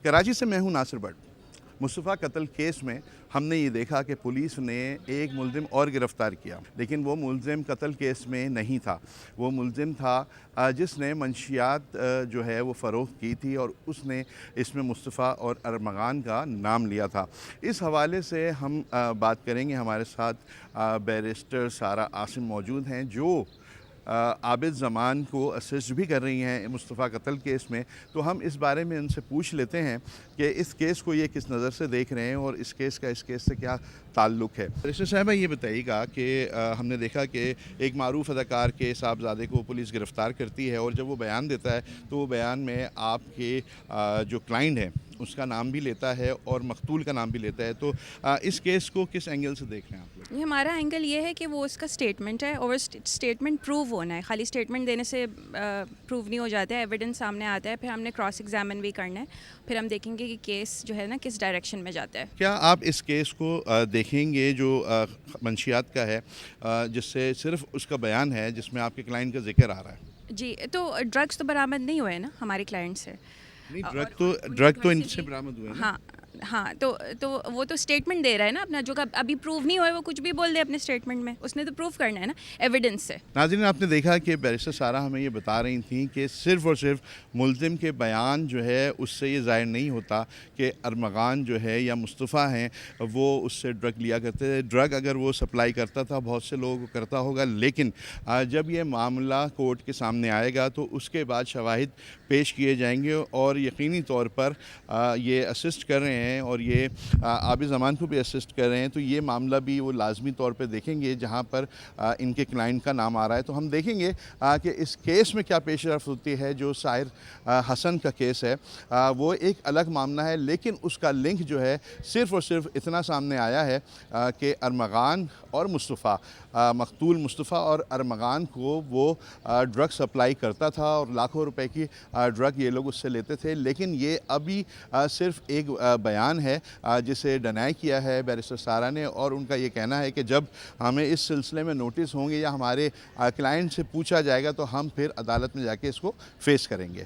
कराची से मैं हूं नासिर बट। मुस्तफ़ा कत्ल केस में हमने ये देखा कि पुलिस ने एक मुलजिम और गिरफ़्तार किया, लेकिन वो मुलजिम कत्ल केस में नहीं था। वो मुलजिम था जिसने मंशियात जो है वो फ़रोख्त की थी और उसने इसमें मुस्तफ़ा और अरमगान का नाम लिया था। इस हवाले से हम बात करेंगे। हमारे साथ बैरिस्टर सारा आसिम मौजूद हैं जो आबिद ज़मान को असिस्ट भी कर रही हैं मुस्तफ़ा कत्ल केस में। तो हम इस बारे में उनसे पूछ लेते हैं कि इस केस को ये किस नज़र से देख रहे हैं और इस केस से क्या ताल्लुक़ है। बैरिस्टर साहिबा, ये बताइएगा कि हमने देखा कि एक मारूफ़ अदाकार के साहबज़ादे को पुलिस गिरफ़्तार करती है और जब वो बयान देता है तो वो बयान में आपके जो क्लाइंट हैं उसका नाम भी लेता है और मकतूल का नाम भी लेता है। तो इस केस को किस एंगल से देख रहे हैं आप लोग? ये हमारा एंगल ये है कि वो उसका स्टेटमेंट है और स्टेटमेंट प्रूव होना है। खाली स्टेटमेंट देने से प्रूव नहीं हो जाता है, एविडेंस सामने आता है, फिर हमने क्रॉस एग्जामिन भी करना है, फिर हम देखेंगे कि केस जो है ना किस डायरेक्शन में जाता है। क्या आप इस केस को देखेंगे जो मंशियात का है, जिससे सिर्फ उसका बयान है जिसमें आपके क्लाइंट का जिक्र आ रहा है? जी, तो ड्रग्स तो बरामद नहीं हुए ना हमारे क्लाइंट से। नहीं, और ड्रग घर तो से इनसे भी- बरामद हुए ना। हाँ हाँ, तो वो तो स्टेटमेंट दे रहा है ना अपना, जो अभी प्रूव नहीं हुआ वो कुछ भी बोल दे अपने स्टेटमेंट में, उसने तो प्रूव करना है ना एविडेंस से। नाज़रीन, आपने देखा कि बैरिस्टर सारा हमें ये बता रही थी कि सिर्फ़ और सिर्फ मुलजिम के बयान जो है उससे ये ज़ाहिर नहीं होता कि अरमगान जो है या मुस्तफ़ा हैं वो उससे ड्रग लिया करते थे। ड्रग अगर वो सप्लाई करता था, बहुत से लोगों को करता होगा, लेकिन जब ये मामला कोर्ट के सामने आएगा तो उसके बाद शवाहिद पेश किए जाएंगे और यकीनी तौर पर ये असिस्ट कर रहे हैं और ये आबिद ज़मान को भी असिस्ट कर रहे हैं। तो ये मामला भी वो लाजमी तौर पे देखेंगे जहाँ पर इनके क्लाइंट का नाम आ रहा है। तो हम देखेंगे कि इस केस में क्या पेशरफ्त होती है। जो साहिर हसन का केस है वो एक अलग मामला है, लेकिन उसका लिंक जो है सिर्फ़ और सिर्फ इतना सामने आया है कि अरमगान और मुस्तफ़ा, मकतूल मुस्तफ़ा और अरमगान को वो ड्रग सप्लाई करता था और लाखों रुपए की ड्रग ये लोग उससे लेते थे। लेकिन ये अभी सिर्फ एक बयान है जिसे डिनाई किया है बैरिस्टर सारा ने, और उनका ये कहना है कि जब हमें इस सिलसिले में नोटिस होंगे या हमारे क्लाइंट से पूछा जाएगा तो हम फिर अदालत में जाके इसको फेस करेंगे।